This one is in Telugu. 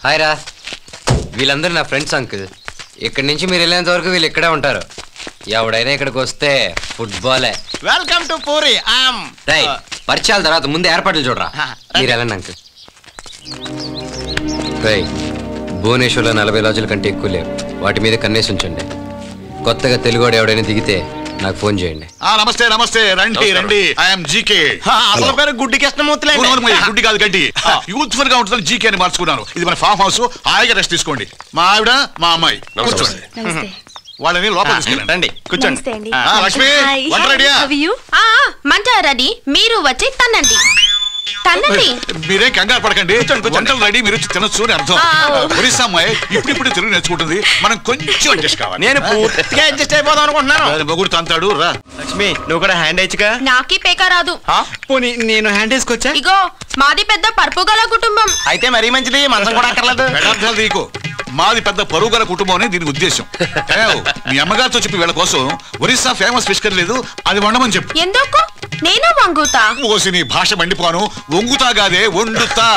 హాయ్ రా. వీళ్ళందరూ నా ఫ్రెండ్స్ అంకుల్. ఇక్కడి నుంచి మీరు వెళ్ళేంత వరకు వీళ్ళు ఇక్కడే ఉంటారు. ఎవడైనా ఇక్కడికి వస్తే ఫుట్బాలే. Welcome to Puri. పరిచయాల తర్వాత ముందు ఏర్పాట్లు చూడరా. మీరు వెళ్ళండి అంకుల్. భువనేశ్వర్లో 40 లాడ్జుల కంటే ఎక్కువ లేవు. వాటి మీద కన్నేసి ఉంచండి. కొత్తగా తెలుగువాడు ఎవడైనా దిగితే నాకు ఫోన్ చేయండి. నమస్తే నమస్తే, రండి రండి. I'm GK. అసలు పేరు గుడ్డి కృష్ణమూర్తి. గుడ్డి కాదు గడ్డి. యూత్ఫుల్ గా ఉంటుంది జీకే అని మార్చుకున్నాను. ఇది మన ఫామ్ హౌస్. హాయిగా రెస్ట్ తీసుకోండి. మా ఆవిడ మా అమ్మాయి కూర్చోండి. వాళ్ళని లోపల తీసుకెళ్ళండి. కూర్చోండి. లక్ష్మి వంట రెడీయా? మంట రెడీ. మీరు వచ్చి తన్నండి. మీరేం కంగారు పడకండి. వంటలు రెడీ, మీరు తినొచ్చు అని అర్థం. ఒరిస్సా అమ్మాయి ఇప్పుడు తెలుగు నేర్చుకుంటుంది. మనం కొంచెం అడ్జస్ట్ కావాలి. నేను పూర్తిగా అడ్జస్ట్ అయిపోదాం అనుకుంటున్నాను. మొగుడు తంతాడు. రా లక్ష్మి, నువ్వు కూడా హ్యాండ్ వేయచ్చుగా. నాకి పేక రాదు. పోనీ నేను హ్యాండ్ వేసుకొచ్చా. ఇగో మాది పెద్ద పరుపు గల కుటుంబం. అయితే మరీ మంచిది. మంచం కూడా అక్కర్లేదు. పెడార్థాలు తీకు. మాది పెద్ద పరుగుల కుటుంబం అని దీని ఉద్దేశం. మీ అమ్మగారితో చెప్పి వీళ్ళ కోసం ఒరిస్సా ఫేమస్ ఫిష్ కర్రీ లేదు, అది వండమని చెప్పు. ఎందుకు? నేను వంగుతా. ఓసి నీ భాష మండిపోను. వంగుతా కాదే, వండుతా.